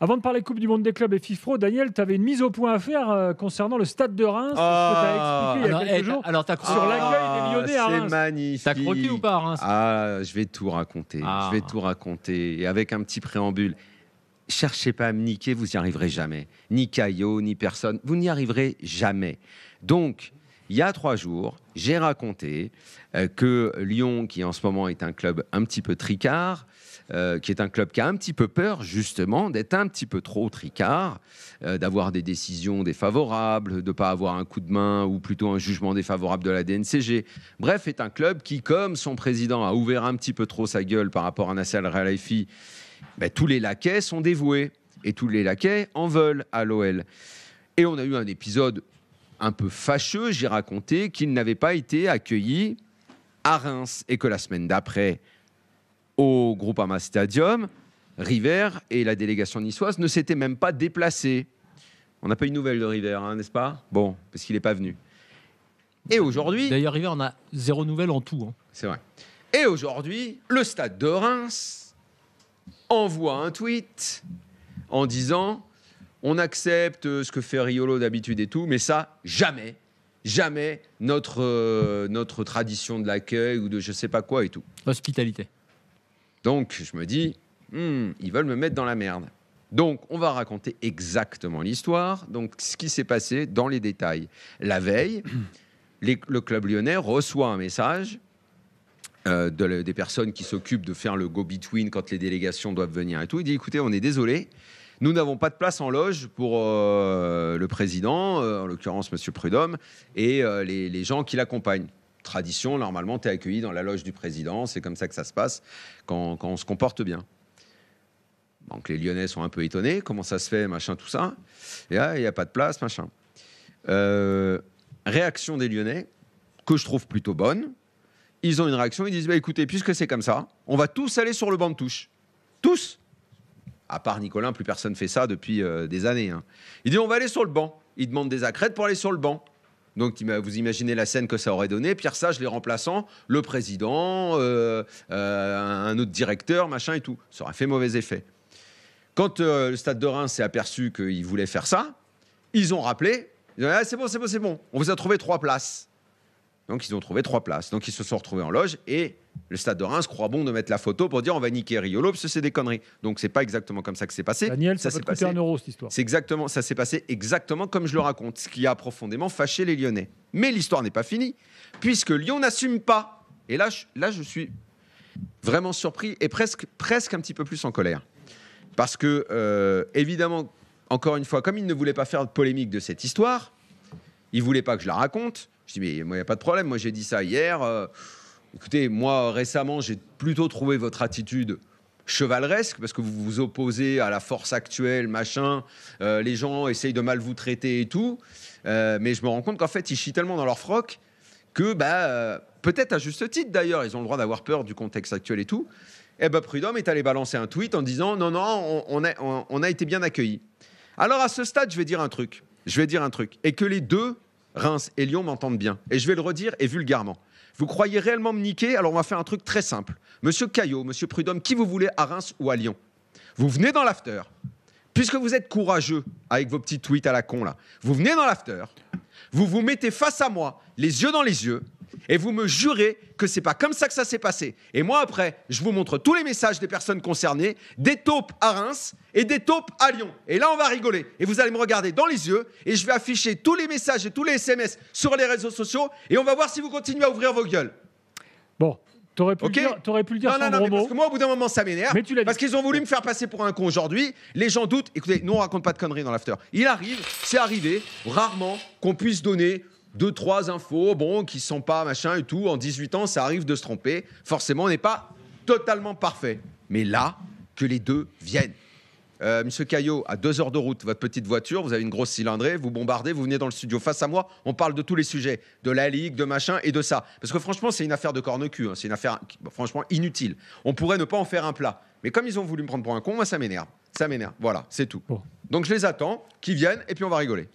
Avant de parler Coupe du Monde des clubs et FIFPro, Daniel, tu avais une mise au point à faire concernant le stade de Reims, que tu as expliqué il y a quelques jours, sur l'accueil des Lyonnais à Reims. C'est magnifique. T'as croqué ou pas, Reims? Je vais tout raconter. Je vais tout raconter. Et avec un petit préambule. Cherchez pas à me niquer, vous n'y arriverez jamais. Ni Caillot, ni personne. Vous n'y arriverez jamais. Donc, il y a 3 jours, j'ai raconté que Lyon, qui en ce moment est un club un petit peu tricard, qui est un club qui a un petit peu peur, justement, d'être un petit peu trop tricard, d'avoir des décisions défavorables, de ne pas avoir un coup de main ou plutôt un jugement défavorable de la DNCG. Bref, est un club qui, comme son président a ouvert un petit peu trop sa gueule par rapport à Nasser Al-Khelaifi, tous les laquais sont dévoués et tous les laquais en veulent à l'OL. Et on a eu un épisode un peu fâcheux, j'ai raconté qu'il n'avait pas été accueilli à Reims et que la semaine d'après, au Groupama Stadium, River et la délégation niçoise ne s'étaient même pas déplacés. On n'a pas eu de nouvelles de River, n'est-ce pas? Bon, parce qu'il n'est pas venu. Et aujourd'hui... D'ailleurs, River, on a 0 nouvelles en tout. C'est vrai. Et aujourd'hui, le stade de Reims envoie un tweet en disant... On accepte ce que fait Riolo d'habitude et tout, mais ça, jamais notre tradition de l'accueil ou de je sais pas quoi et tout. Hospitalité. Donc, je me dis, ils veulent me mettre dans la merde. Donc, on va raconter exactement l'histoire. Donc, ce qui s'est passé dans les détails. La veille, le club lyonnais reçoit un message des personnes qui s'occupent de faire le go-between quand les délégations doivent venir et tout. Il dit, écoutez, on est désolé. Nous n'avons pas de place en loge pour le président, en l'occurrence M. Prudhomme, et les gens qui l'accompagnent. Tradition, normalement, tu es accueilli dans la loge du président. C'est comme ça que ça se passe quand on se comporte bien. Donc les Lyonnais sont un peu étonnés. Comment ça se fait, machin, tout ça. Et là, il n'y a pas de place, machin. Réaction des Lyonnais, que je trouve plutôt bonne. Ils ont une réaction, ils disent, écoutez, puisque c'est comme ça, on va tous aller sur le banc de touche. Tous. À part Nicolas, plus personne ne fait ça depuis des années. Il dit, on va aller sur le banc. Il demande des accrètes pour aller sur le banc. Donc, vous imaginez la scène que ça aurait donné. Pierre Sage, les remplaçants, le président, un autre directeur, machin et tout. Ça aurait fait mauvais effet. Quand le Stade de Reims s'est aperçu qu'ils voulaient faire ça, ils ont rappelé. Ils ont dit, c'est bon. On vous a trouvé 3 places. Donc, ils ont trouvé 3 places. Donc, ils se sont retrouvés en loge et le Stade de Reims croit bon de mettre la photo pour dire on va niquer Riolo parce que c'est des conneries. Donc, c'est pas exactement comme ça que c'est passé. Daniel, ça peut te coûter 1 euro, cette histoire. Ça s'est passé exactement comme je le raconte, ce qui a profondément fâché les Lyonnais. Mais l'histoire n'est pas finie, puisque Lyon n'assume pas. Et là, je suis vraiment surpris et presque un petit peu plus en colère. Parce que, évidemment, encore une fois, comme ils ne voulaient pas faire de polémique de cette histoire, ils ne voulaient pas que je la raconte. Je dis, mais moi, il n'y a pas de problème. Moi, j'ai dit ça hier. Écoutez, moi, récemment, j'ai plutôt trouvé votre attitude chevaleresque parce que vous vous opposez à la force actuelle, machin. Les gens essayent de mal vous traiter et tout. Mais je me rends compte qu'en fait, ils chient tellement dans leur froc que, peut-être à juste titre d'ailleurs, ils ont le droit d'avoir peur du contexte actuel et tout. Et Prudhomme est allé balancer un tweet en disant, non, on a été bien accueillis. Alors, à ce stade, je vais dire un truc. Et que les deux, Reims et Lyon, m'entendent bien. Et je vais le redire et vulgairement. Vous croyez réellement me niquer? Alors on va faire un truc très simple. Monsieur Caillot, monsieur Prudhomme, qui vous voulez à Reims ou à Lyon? Vous venez dans l'after. Puisque vous êtes courageux avec vos petits tweets à la con là. Vous venez dans l'after. Vous vous mettez face à moi, les yeux dans les yeux, et vous me jurez que c'est pas comme ça que ça s'est passé. Et moi après, je vous montre tous les messages des personnes concernées, des taupes à Reims et des taupes à Lyon. Et là on va rigoler. Et vous allez me regarder dans les yeux et je vais afficher tous les messages et tous les SMS sur les réseaux sociaux et on va voir si vous continuez à ouvrir vos gueules. Bon, t'aurais pu le dire sans gros mots. Parce que moi au bout d'un moment ça m'énerve. Mais tu l'as dit. Parce qu'ils ont voulu me faire passer pour un con aujourd'hui. Les gens doutent. Écoutez, nous on raconte pas de conneries dans l'after. Il arrive, c'est arrivé, rarement qu'on puisse donner 2-3 infos, qui ne sont pas machin et tout. En 18 ans, ça arrive de se tromper. Forcément, on n'est pas totalement parfait. Mais là, que les deux viennent. Monsieur Caillot, à 2 heures de route, votre petite voiture, vous avez une grosse cylindrée, vous bombardez, vous venez dans le studio face à moi, on parle de tous les sujets, de la Ligue, de machin et de ça. Parce que franchement, c'est une affaire de corne-cul, c'est une affaire franchement inutile. On pourrait ne pas en faire un plat. Mais comme ils ont voulu me prendre pour un con, moi ça m'énerve. Voilà, c'est tout. Bon. Donc je les attends, qu'ils viennent et puis on va rigoler.